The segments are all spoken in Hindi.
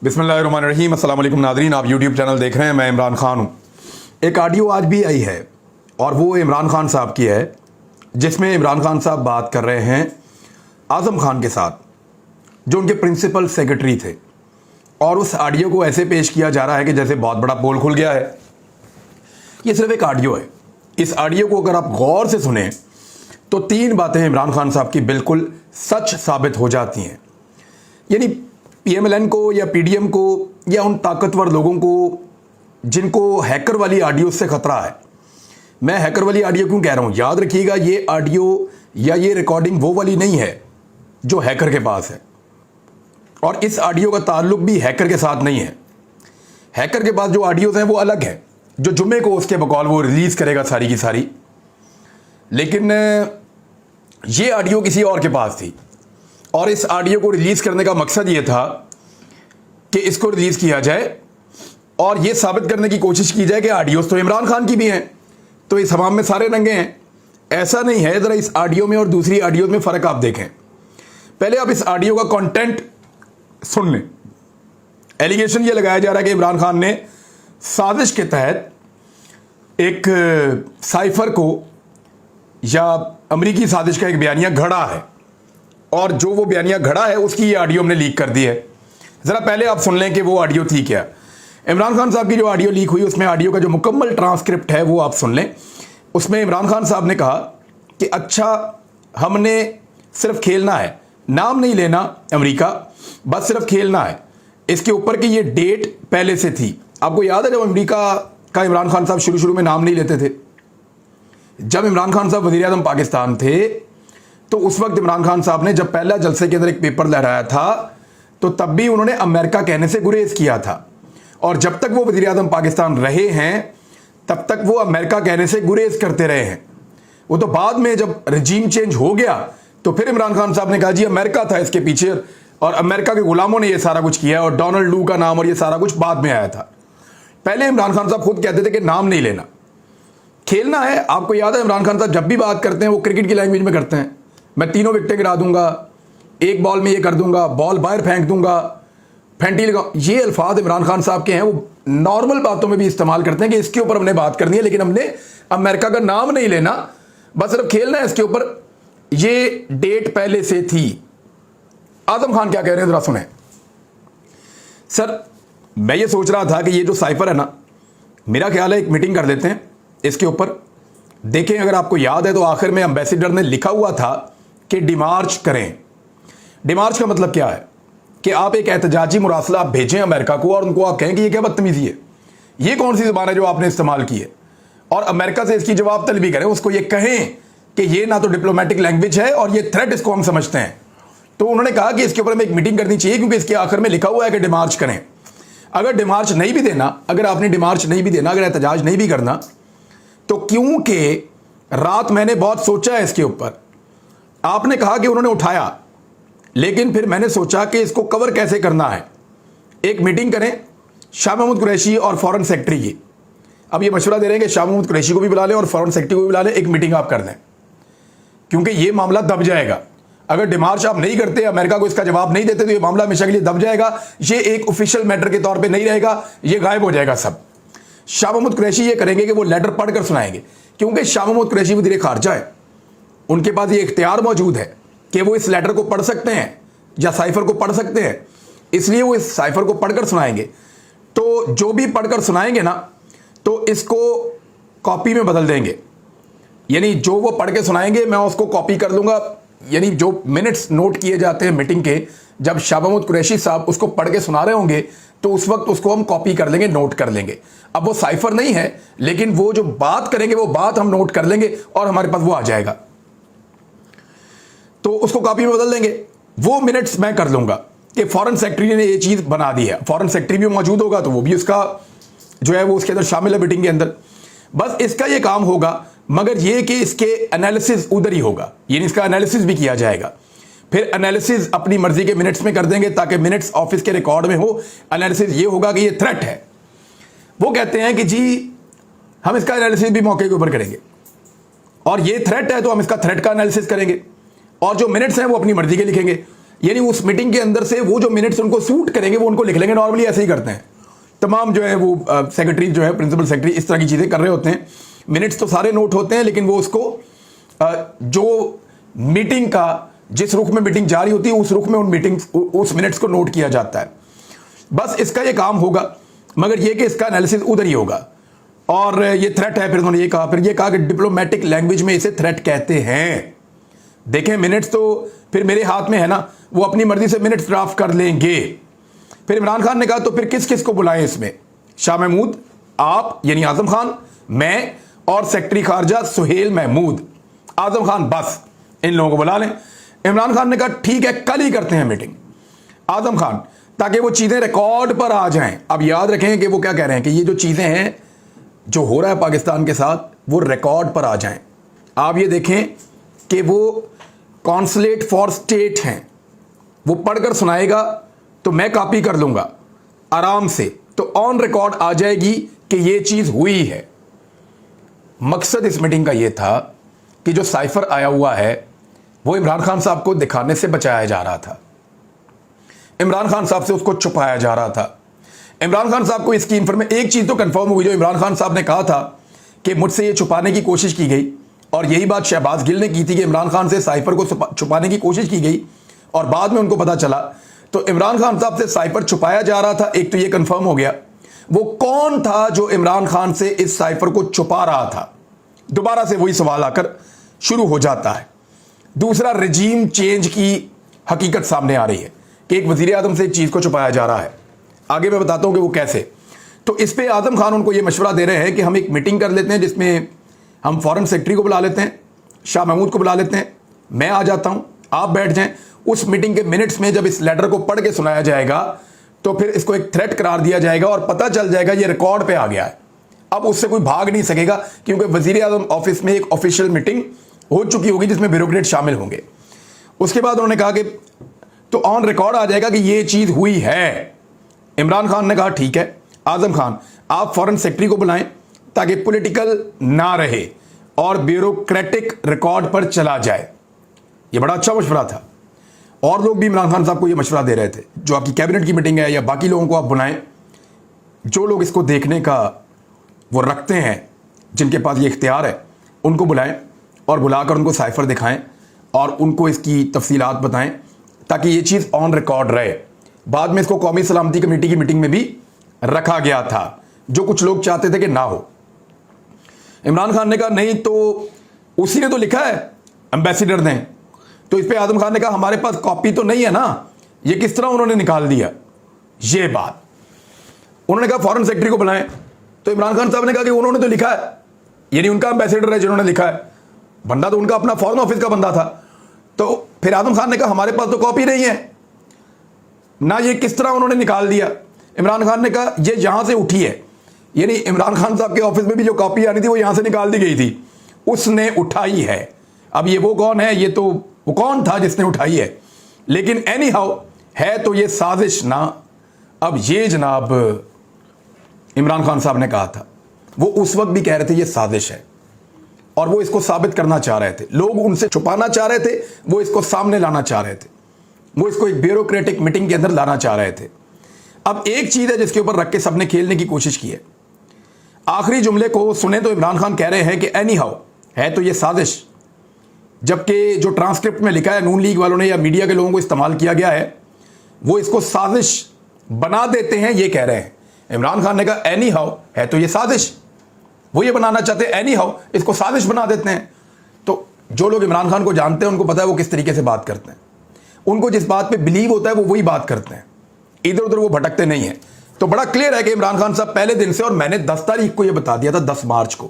बिस्मिल्लाहिर्रहमानिर्रहीम। अस्सलाम वालेकुम नाज़रीन, आप यूट्यूब चैनल देख रहे हैं। मैं इमरान खान हूँ। एक ऑडियो आज भी आई है और वो इमरान खान साहब की है, जिसमें इमरान खान साहब बात कर रहे हैं आज़म खान के साथ, जो उनके प्रिंसिपल सेक्रेटरी थे। और उस ऑडियो को ऐसे पेश किया जा रहा है कि जैसे बहुत बड़ा पोल खुल गया है। ये सिर्फ एक ऑडियो है। इस ऑडियो को अगर आप गौर से सुने तो तीन बातें इमरान खान साहब की बिल्कुल सच साबित हो जाती हैं। यानी पीएमएलएन को या पीडीएम को या उन ताकतवर लोगों को जिनको हैकर वाली ऑडियो से खतरा है। मैं हैकर वाली ऑडियो क्यों कह रहा हूं, याद रखिएगा, ये ऑडियो या ये रिकॉर्डिंग वो वाली नहीं है जो हैकर के पास है, और इस ऑडियो का ताल्लुक भी हैकर के साथ नहीं है। हैकर के पास जो ऑडियोज हैं वो अलग है, जो जुम्मे को उसके बकौल वो रिलीज करेगा सारी की सारी। लेकिन ये ऑडियो किसी और के पास थी, और इस ऑडियो को रिलीज करने का मकसद ये था कि इसको रिलीज किया जाए और ये साबित करने की कोशिश की जाए कि ऑडियोज तो इमरान खान की भी हैं, तो इस हमाम में सारे नंगे हैं। ऐसा नहीं है। जरा इस ऑडियो में और दूसरी ऑडियो में फर्क आप देखें। पहले आप इस ऑडियो का कंटेंट सुन लें। एलिगेशन ये लगाया जा रहा है कि इमरान खान ने साजिश के तहत एक साइफर को या अमरीकी साजिश का एक बयानिया घड़ा है, और जो वो बयानिया घड़ा है उसकी ये ऑडियो हमने लीक कर दी है। ज़रा पहले आप सुन लें कि वो ऑडियो थी क्या। इमरान खान साहब की जो ऑडियो लीक हुई, उसमें ऑडियो का जो मुकम्मल ट्रांसक्रिप्ट है वो आप सुन लें। उसमें इमरान खान साहब ने कहा कि अच्छा, हमने सिर्फ खेलना है, नाम नहीं लेना अमेरिका, बस सिर्फ खेलना है। इसके ऊपर की ये डेट पहले से थी। आपको याद है जब अमेरिका का इमरान खान साहब शुरू में नाम नहीं लेते थे। जब इमरान खान साहब वज़ीर आज़म पाकिस्तान थे तो उस वक्त इमरान खान साहब ने जब पहला जलसे के अंदर एक पेपर लहराया था तो तब भी उन्होंने अमेरिका कहने से गुरेज किया था, और जब तक वो वज़ीर आज़म पाकिस्तान रहे हैं तब तक वो अमेरिका कहने से गुरेज करते रहे हैं। वो तो बाद में जब रजीम चेंज हो गया तो फिर इमरान खान साहब ने कहा जी अमेरिका था इसके पीछे, और अमेरिका के गुलामों ने ये सारा कुछ किया, और डोनाल्ड लू का नाम और ये सारा कुछ बाद में आया था। पहले इमरान खान साहब खुद कहते थे कि नाम नहीं लेना, खेलना है। आपको याद है इमरान खान साहब जब भी बात करते हैं वो क्रिकेट की लैंग्वेज में करते हैं। मैं 3 विकेटें गिरा दूंगा, एक बॉल में ये कर दूंगा, बॉल बाहर फेंक दूंगा, फेंटी लगा। ये अल्फाज इमरान खान साहब के हैं। वो नॉर्मल बातों में भी इस्तेमाल करते हैं कि इसके ऊपर हमने बात करनी है, लेकिन हमने अमेरिका का नाम नहीं लेना, बस सिर्फ खेलना है इसके ऊपर। ये डेट पहले से थी। आजम खान क्या कह रहे हैं जरा सुने। सर, मैं ये सोच रहा था कि ये जो साइफर है ना, मेरा ख्याल है एक मीटिंग कर लेते हैं इसके ऊपर। देखें, अगर आपको याद है तो आखिर में एम्बेसडर ने लिखा हुआ था कि डिमार्च करें। डिमार्च का मतलब क्या है कि आप एक एहतजाजी मुरासला आप भेजें अमेरिका को, और उनको आप कहें कि ये क्या बदतमीजी है, ये कौन सी ज़बान है जो आपने इस्तेमाल की है, और अमेरिका से इसकी जवाब तलबी करें। उसको ये कहें कि ये ना तो डिप्लोमेटिक लैंग्वेज है और ये थ्रेट इसको हम समझते हैं। तो उन्होंने कहा कि इसके ऊपर हमें एक मीटिंग करनी चाहिए, क्योंकि इसके आखिर में लिखा हुआ है कि डिमार्च करें। अगर डिमार्च नहीं भी देना, अगर आपने डिमार्च नहीं भी देना, अगर एहतजाज नहीं भी करना, तो क्योंकि रात मैंने बहुत सोचा है इसके ऊपर। आपने कहा कि उन्होंने उठाया, लेकिन फिर मैंने सोचा कि इसको कवर कैसे करना है। एक मीटिंग करें शाह महमूद कुरैशी और फॉरेन सेक्रेटरी की। अब ये मशवरा दे रहे हैं कि शाह महमूद कुरैशी को भी बुला लें और फॉरेन सेक्रेटरी को भी बुला लें, एक मीटिंग आप कर दें, क्योंकि ये मामला दब जाएगा। अगर डिमार्च आप नहीं करते, अमेरिका को इसका जवाब नहीं देते, तो ये मामला हमेशा के लिए दब जाएगा। ये एक ऑफिशियल मैटर के तौर पर नहीं रहेगा, ये गायब हो जाएगा सब। शाह महमूद कुरैशी ये करेंगे कि वो लेटर पढ़कर सुनाएंगे, क्योंकि शाह महमूद कुरैशी वज़ीर ख़ारजा है। उनके पास ये इख्तियार मौजूद है कि वो इस लेटर को पढ़ सकते हैं या साइफर को पढ़ सकते हैं, इसलिए वो इस साइफर को पढ़कर सुनाएंगे। तो जो भी पढ़कर सुनाएंगे ना, तो इसको कॉपी में बदल देंगे। यानी जो वो पढ़ के सुनाएंगे मैं उसको कॉपी कर लूँगा। यानी जो मिनट्स नोट किए जाते हैं मीटिंग के, जब शाह महमूद कुरैशी साहब उसको पढ़ के सुना रहे होंगे तो उस वक्त उसको हम कॉपी कर लेंगे, नोट कर लेंगे। अब वो साइफर नहीं है, लेकिन वो जो बात करेंगे वो बात हम नोट कर लेंगे और हमारे पास वो आ जाएगा, तो उसको कॉपी में बदल देंगे। वो मिनट्स मैं कर लूंगा कि फॉरेन सेक्रेटरी ने ये चीज़ बना दी है। फॉरेन सेक्रेटरी भी मौजूद होगा तो वो भी उसका जो है वो उसके अंदर शामिल है मीटिंग के अंदर। बस इसका ये काम होगा, मगर ये कि इसके एनालिसिस उधर ही होगा, यानी इसका एनालिसिस भी किया जाएगा। फिर एनालिसिस अपनी मर्जी के मिनट्स में कर देंगे ताकि मिनट्स ऑफिस के रिकॉर्ड में हो। एनालिसिस ये होगा कि ये थ्रेट है। वो कहते हैं कि जी हम इसका एनालिसिस भी मौके के ऊपर करेंगे, और ये थ्रेट है तो हम इसका थ्रेट का एनालिसिस करेंगे, और जो मिनट्स हैं वो अपनी मर्जी के लिखेंगे। यानी उस मीटिंग के अंदर से वो जो मिनट्स उनको सूट करेंगे वो उनको लिख लेंगे। नॉर्मली ऐसे ही करते हैं तमाम जो है वो सेक्रेटरी जो है, प्रिंसिपल सेक्रेटरी इस तरह की चीज़ें कर रहे होते हैं। मिनट्स तो सारे नोट होते हैं, लेकिन वो उसको जो मीटिंग का जिस रुख में मीटिंग जारी होती है उस रुख में उस मिनट्स को नोट किया जाता है। बस इसका ये काम होगा, मगर ये कि इसका एनालिसिस उधर ही होगा। और ये थ्रेट है, फिर उन्होंने ये कहा कि डिप्लोमेटिक लैंग्वेज में इसे थ्रेट कहते हैं। देखें मिनट्स तो फिर मेरे हाथ में है ना, वो अपनी मर्जी से मिनट्स ड्राफ्ट कर लेंगे। फिर इमरान खान ने कहा तो फिर किस किस को बुलाएं इसमें? शाह महमूद, आप यानी आजम खान, मैं और सेक्रेटरी खारजा सुहेल महमूद। आजम खान बस इन लोगों को बुला लें। इमरान खान ने कहा ठीक है, कल ही करते हैं मीटिंग आजम खान, ताकि वो चीज़ें रिकॉर्ड पर आ जाएं। अब याद रखें कि वो क्या कह रहे हैं कि ये जो चीज़ें हैं जो हो रहा है पाकिस्तान के साथ वो रिकॉर्ड पर आ जाएं। आप ये देखें कि वो कॉन्सुलेट फॉर स्टेट हैं, वो पढ़कर सुनाएगा तो मैं कॉपी कर लूँगा आराम से, तो ऑन रिकॉर्ड आ जाएगी कि ये चीज़ हुई है। मकसद इस मीटिंग का ये था कि जो साइफर आया हुआ है वो इमरान खान साहब को दिखाने से बचाया जा रहा था, इमरान खान साहब से उसको छुपाया जा रहा था। इमरान खान साहब को इसकी इंफॉर्मेशन, एक चीज़ तो कंफर्म हुई, जो इमरान खान साहब ने कहा था कि मुझसे ये छुपाने की कोशिश की गई, और यही बात शहबाज गिल ने की थी कि इमरान खान से साइफर को छुपाने की कोशिश की गई और बाद में उनको पता चला। तो इमरान खान साहब से साइफर छुपाया जा रहा था, एक तो ये कंफर्म हो गया। वो कौन था जो इमरान खान से इस साइफर को छुपा रहा था? दोबारा से वही सवाल आकर शुरू हो जाता है। दूसरा, रजीम चेंज की हकीकत सामने आ रही है कि एक वजीर आजम से एक चीज़ को छुपाया जा रहा है। आगे मैं बताता हूं कि वो कैसे। तो इस पे आजम खान उनको ये मशवरा दे रहे हैं कि हम एक मीटिंग कर लेते हैं जिसमें हम फॉरेन सेक्रेटरी को बुला लेते हैं, शाह महमूद को बुला लेते हैं, मैं आ जाता हूं, आप बैठ जाएं। उस मीटिंग के मिनट्स में जब इस लेटर को पढ़ के सुनाया जाएगा तो फिर इसको एक थ्रेट करार दिया जाएगा और पता चल जाएगा ये रिकॉर्ड पे आ गया है। अब उससे कोई भाग नहीं सकेगा, क्योंकि वजीर आजम ऑफिस में एक ऑफिशियल मीटिंग हो चुकी होगी जिसमें ब्यूरोक्रेट शामिल होंगे। उसके बाद उन्होंने कहा कि तो ऑन रिकॉर्ड आ जाएगा कि ये चीज़ हुई है। इमरान खान ने कहा ठीक है, आजम खान आप फॉरेन सेक्रेटरी को बुलाएं ताकि पॉलिटिकल ना रहे और ब्यूरोक्रेटिक रिकॉर्ड पर चला जाए। ये बड़ा अच्छा मशवरा था। और लोग भी इमरान खान साहब को ये मशवरा दे रहे थे, जो आपकी कैबिनेट की मीटिंग है या बाकी लोगों को आप बुलाएं, जो लोग इसको देखने का वो रखते हैं, जिनके पास ये इख्तियार है, उनको बुलाएं और बुलाकर उनको साइफर दिखाएं और उनको इसकी तफसीलात बताएं ताकि ये चीज़ ऑन रिकॉर्ड रहे। बाद में इसको कौमी सलामती कमेटी की मीटिंग में भी रखा गया था, जो कुछ लोग चाहते थे कि ना हो। इमरान खान ने कहा नहीं, तो उसी ने तो लिखा है एम्बेसडर ने। तो इस पे आजम खान ने कहा हमारे पास कॉपी तो नहीं है ना, ये किस तरह उन्होंने निकाल दिया ये बात। उन्होंने कहा फॉरेन सेक्रेटरी को बुलाएं। तो इमरान खान साहब ने कहा कि उन्होंने तो लिखा है, यानी उनका एम्बेसडर है जिन्होंने लिखा है, बंदा तो उनका अपना फॉरेन ऑफिस का बंदा था। तो फिर आजम खान ने कहा हमारे पास तो कॉपी नहीं है ना, ये किस तरह उन्होंने निकाल दिया। इमरान खान ने कहा ये यहां से उठी है, यानी इमरान खान साहब के ऑफिस में भी जो कॉपी आनी थी वो यहां से निकाल दी गई थी, उसने उठाई है। अब ये वो कौन है, ये तो वो कौन था जिसने उठाई है, लेकिन एनी हाउ है तो ये साजिश ना। अब ये जनाब इमरान खान साहब ने कहा था, वो उस वक्त भी कह रहे थे ये साजिश है, और वो इसको साबित करना चाह रहे थे। लोग उनसे छुपाना चाह रहे थे, वो इसको सामने लाना चाह रहे थे, वो इसको एक ब्यूरोक्रेटिक मीटिंग के अंदर लाना चाह रहे थे। अब एक चीज है जिसके ऊपर रख के सबने खेलने की कोशिश की है। आखिरी जुमले को सुने तो इमरान खान कह रहे हैं कि एनी हाउ है तो ये साजिश, जबकि जो ट्रांसक्रिप्ट में लिखा है नून लीग वालों ने या मीडिया के लोगों को इस्तेमाल किया गया है, वो इसको साजिश बना देते हैं, ये कह रहे हैं। इमरान खान ने कहा एनी हाउ है तो ये साजिश, वो ये बनाना चाहते हैं एनी हाउ इसको साजिश बना देते हैं। तो जो लोग इमरान खान को जानते हैं उनको पता है वो किस तरीके से बात करते हैं, उनको जिस बात पे बिलीव होता है वो वही बात करते हैं, इधर उधर वो भटकते नहीं है। तो बड़ा क्लियर है कि इमरान खान साहब पहले दिन से, और मैंने 10 तारीख को ये बता दिया था 10 मार्च को,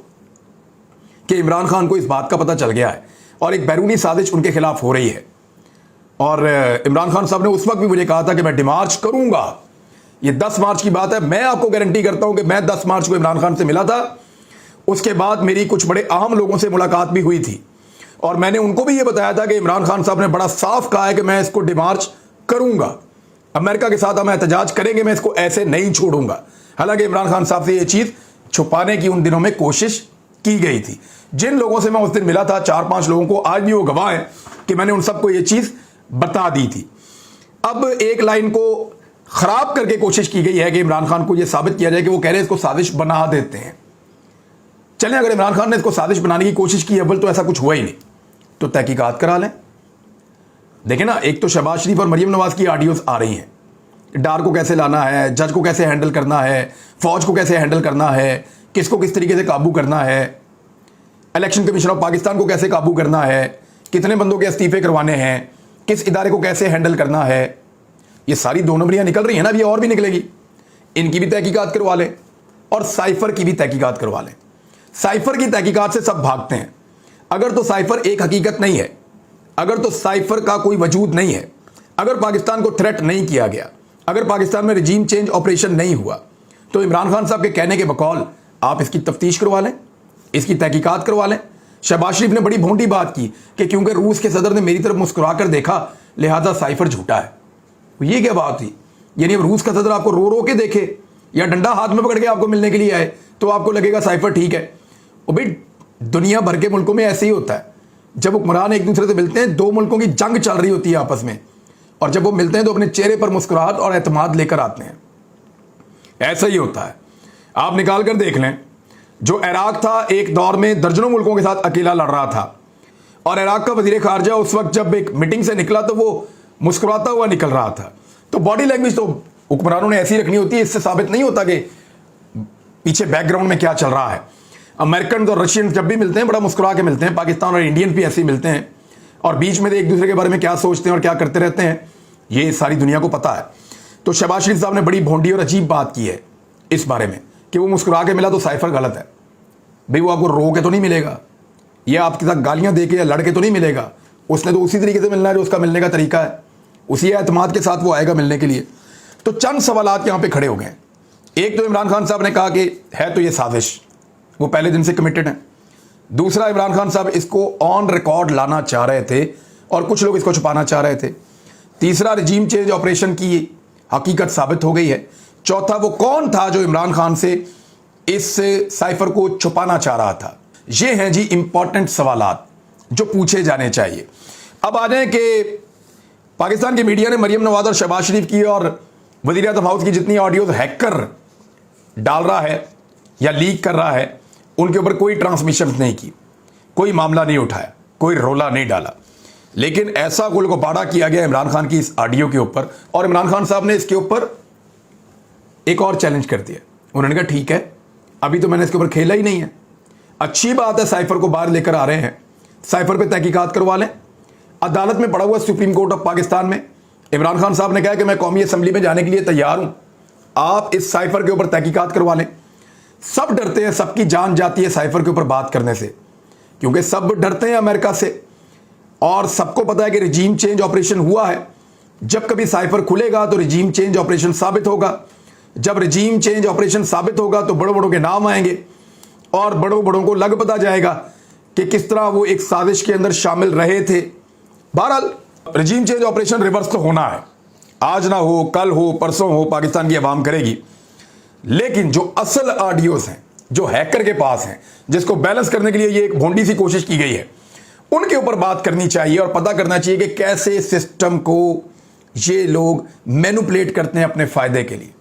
कि इमरान खान को इस बात का पता चल गया है और एक बैरूनी साजिश उनके खिलाफ हो रही है। और इमरान खान साहब ने उस वक्त भी मुझे कहा था कि मैं डिमार्च करूंगा। ये 10 मार्च की बात है। मैं आपको गारंटी करता हूं कि मैं 10 मार्च को इमरान खान से मिला था, उसके बाद मेरी कुछ बड़े अहम लोगों से मुलाकात भी हुई थी, और मैंने उनको भी ये बताया था कि इमरान खान साहब ने बड़ा साफ कहा है कि मैं इसको डिमार्च करूंगा, अमेरिका के साथ हम एहतजाज करेंगे, मैं इसको ऐसे नहीं छोड़ूंगा। हालांकि इमरान खान साहब से ये चीज़ छुपाने की उन दिनों में कोशिश की गई थी। जिन लोगों से मैं उस दिन मिला था, 4-5 लोगों को, आज भी वो गवाह है कि मैंने उन सबको ये चीज़ बता दी थी। अब एक लाइन को खराब करके कोशिश की गई है कि इमरान खान को यह साबित किया जाए कि वो कह रहे हैं इसको साजिश बना देते हैं। चलें, अगर इमरान खान ने इसको साजिश बनाने की कोशिश की अव्वल तो ऐसा कुछ हुआ ही नहीं, तो तहकीकात करा लें। देखें ना, एक तो शहबाज शरीफ और मरियम नवाज की ऑडियोज आ रही हैं, डार को कैसे लाना है, जज को कैसे हैंडल करना है, फौज को कैसे हैंडल करना है, किसको किस तरीके से काबू करना है, इलेक्शन कमीशन ऑफ पाकिस्तान को कैसे काबू करना है, कितने बंदों के इस्तीफे करवाने हैं, किस इदारे को कैसे हैंडल करना है। ये सारी दो नंबरियां निकल रही हैं ना, अभी और भी निकलेगी। इनकी भी तहकीकात करवा लें और साइफर की भी तहकीकात करवा लें। साइफर की तहकीकात से सब भागते हैं। अगर तो साइफर एक हकीकत नहीं है, अगर तो साइफर का कोई वजूद नहीं है, अगर पाकिस्तान को थ्रेट नहीं किया गया, अगर पाकिस्तान में रिजीम चेंज ऑपरेशन नहीं हुआ, तो इमरान खान साहब के कहने के बकौल आप इसकी तफ्तीश करवा लें, इसकी तहकीकात करवा लें। शहबाज शरीफ ने बड़ी भोंडी बात की कि क्योंकि रूस के सदर ने मेरी तरफ मुस्कुरा कर देखा लिहाजा साइफर झूठा है। ये क्या बात थी? यानी अब रूस का सदर आपको रो रो के देखे या डंडा हाथ में पकड़ के आपको मिलने के लिए आए तो आपको लगेगा साइफर ठीक है। और भाई दुनिया भर के मुल्कों में ऐसे ही होता है, जब हुक्मरान एक दूसरे से मिलते हैं, दो मुल्कों की जंग चल रही होती है आपस में, और जब वो मिलते हैं तो अपने चेहरे पर मुस्कुराहट और एतमाद लेकर आते हैं। ऐसा ही होता है। आप निकाल कर देख लें, जो इराक था एक दौर में दर्जनों मुल्कों के साथ अकेला लड़ रहा था, और इराक का वजीर खारजा उस वक्त जब एक मीटिंग से निकला तो वो मुस्कुराता हुआ निकल रहा था। तो बॉडी लैंग्वेज तो हुक्मरानों ने ऐसी रखनी होती है, इससे साबित नहीं होता कि पीछे बैकग्राउंड में क्या चल रहा है। अमेरिकन और रशियन जब भी मिलते हैं बड़ा मुस्कुरा के मिलते हैं, पाकिस्तान और इंडियन भी ऐसे ही मिलते हैं, और बीच में एक दूसरे के बारे में क्या सोचते हैं और क्या करते रहते हैं ये सारी दुनिया को पता है। तो शहबाज शरीफ साहब ने बड़ी भोंडी और अजीब बात की है इस बारे में कि वो मुस्कुरा के मिला तो साइफर गलत है। भाई वो आपको रो के तो नहीं मिलेगा, या आपके साथ गालियां दे के या लड़के तो नहीं मिलेगा, उसने तो उसी तरीके से मिलना है जो उसका मिलने का तरीका है, उसी एतमाद के साथ वो आएगा मिलने के लिए। तो चंद सवालात यहाँ पे खड़े हो गए। एक तो इमरान खान साहब ने कहा कि है तो ये साजिश, वो पहले दिन से कमिटेड है। दूसरा, इमरान खान साहब इसको ऑन रिकॉर्ड लाना चाह रहे थे और कुछ लोग इसको छुपाना चाह रहे थे। तीसरा, रिजीम चेंज ऑपरेशन की हकीकत साबित हो गई है। चौथा, वो कौन था जो इमरान खान से इस साइफर को छुपाना चाह रहा था। ये हैं जी इंपॉर्टेंट सवालात जो पूछे जाने चाहिए। अब आ जाए कि पाकिस्तान की मीडिया ने मरियम नवाज और शहबाज शरीफ की और वज़ीर आज़म हाउस की जितनी ऑडियोज हैकर डाल रहा है या लीक कर रहा है, उनके ऊपर कोई ट्रांसमिशन नहीं की, कोई मामला नहीं उठाया, कोई रोला नहीं डाला। लेकिन ऐसा गुलगुबाड़ा किया गया इमरान खान की इस ऑडियो के ऊपर, और इमरान खान साहब ने इसके ऊपर एक और चैलेंज कर दिया। उन्होंने कहा ठीक है, अभी तो मैंने इसके ऊपर खेला ही नहीं है, अच्छी बात है साइफर को बाहर लेकर आ रहे हैं, साइफर पे तहकीकात करवा लें। अदालत में पड़ा हुआ सुप्रीम कोर्ट ऑफ पाकिस्तान में इमरान खान साहब ने कहा कि मैं कौमी असम्बली में जाने के लिए तैयार हूं, आप इस साइफर के ऊपर तहकीकात करवा लें। सब डरते हैं, सबकी जान जाती है साइफर के ऊपर बात करने से, क्योंकि सब डरते हैं अमेरिका से, और सबको पता है कि रिजीम चेंज ऑपरेशन हुआ है। जब कभी साइफर खुलेगा तो रिजीम चेंज ऑपरेशन साबित होगा, जब रिजीम चेंज ऑपरेशन साबित होगा तो बड़ों बड़ों के नाम आएंगे और बड़ों बड़ों को लग पता जाएगा कि किस तरह वो एक साजिश के अंदर शामिल रहे थे। बहरहाल रिजीम चेंज ऑपरेशन रिवर्स तो होना है, आज ना हो, कल हो, परसों हो, पाकिस्तान की आवाम करेगी। लेकिन जो असल ऑडियोज हैं, जो हैकर के पास हैं, जिसको बैलेंस करने के लिए ये एक भोंडी सी कोशिश की गई है, उनके ऊपर बात करनी चाहिए और पता करना चाहिए कि कैसे सिस्टम को ये लोग मैनिपुलेट करते हैं अपने फायदे के लिए,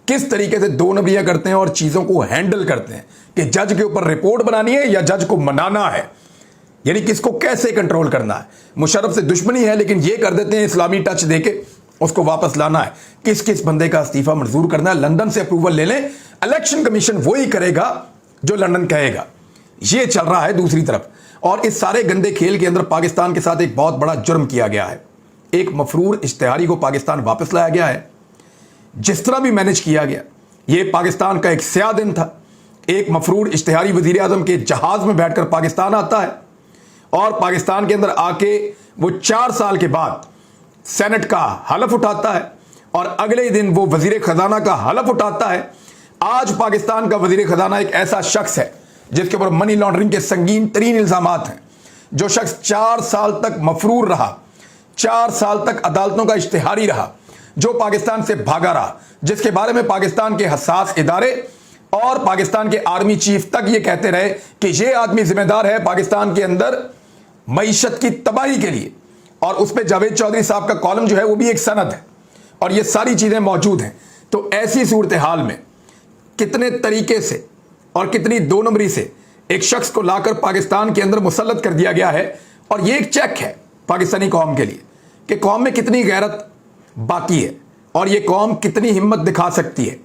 किस तरीके से दो नंबरियां करते हैं और चीजों को हैंडल करते हैं कि जज के ऊपर रिपोर्ट बनानी है या जज को मनाना है, यानी किसको कैसे कंट्रोल करना है। मुशर्रफ से दुश्मनी है लेकिन ये कर देते हैं इस्लामी टच देके उसको वापस लाना है, किस किस बंदे का इस्तीफा मंजूर करना है, लंदन से अप्रूवल ले लें, इलेक्शन कमीशन वही करेगा जो लंदन कहेगा। ये चल रहा है दूसरी तरफ। और इस सारे गंदे खेल के अंदर पाकिस्तान के साथ एक बहुत बड़ा जुर्म किया गया है। एक मफरूर इश्तिहारी को पाकिस्तान वापस लाया गया है। जिस तरह भी मैनेज किया गया, ये पाकिस्तान का एक स्याह दिन था। एक मफरूर इश्तिहारी वजीर आजम के जहाज में बैठकर पाकिस्तान आता है और पाकिस्तान के अंदर आके वो 4 साल के बाद सेनेट का हलफ उठाता है और अगले ही दिन वो वजीर खजाना का हलफ उठाता है। आज पाकिस्तान का वजीर खजाना एक ऐसा शख्स है जिसके ऊपर मनी लॉन्ड्रिंग के संगीन तरीन इल्जामात हैं। जो शख्स 4 साल तक मफरूर रहा, 4 साल तक अदालतों का इश्तिहारी रहा, जो पाकिस्तान से भागा रहा, जिसके बारे में पाकिस्तान के हसास इदारे और पाकिस्तान के आर्मी चीफ तक ये कहते रहे कि ये आदमी जिम्मेदार है पाकिस्तान के अंदर मईशत की तबाही के लिए। और उस पर जावेद चौधरी साहब का कॉलम जो है वो भी एक सनद है, और ये सारी चीज़ें मौजूद हैं। तो ऐसी सूरत हाल में कितने तरीके से और कितनी दो नंबरी से एक शख्स को लाकर पाकिस्तान के अंदर मुसल्लत कर दिया गया है, और ये एक चेक है पाकिस्तानी कौम के लिए कि कौम में कितनी गैरत बाकी है और ये कौम कितनी हिम्मत दिखा सकती है।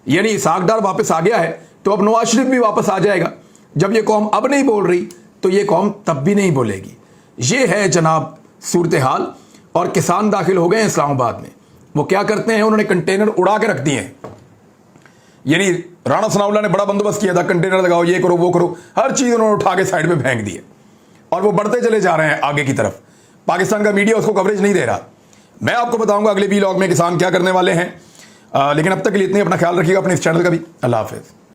यानी इसहाक डार वापस आ गया है तो अब नवाज शरीफ भी वापस आ जाएगा। जब ये कौम अब नहीं बोल रही तो ये कौम तब भी नहीं बोलेगी। ये है जनाब सूरत हाल। और किसान दाखिल हो गए हैं इस्लामाबाद में। वो क्या करते हैं, उन्होंने कंटेनर उड़ा के रख दिए हैं। यानी राणा सनाउल्लाह ने बड़ा बंदोबस्त किया था, कंटेनर लगाओ, ये करो वो करो, हर चीज़ उन्होंने उठा के साइड में फेंक दी है और वो बढ़ते चले जा रहे हैं आगे की तरफ। पाकिस्तान का मीडिया उसको कवरेज नहीं दे रहा। मैं आपको बताऊंगा अगले व्लॉग में किसान क्या करने वाले हैं। लेकिन अब तक के लिए इतनी, अपना ख्याल रखिएगा, अपने इस चैनल का भी। अल्लाह हाफिज़।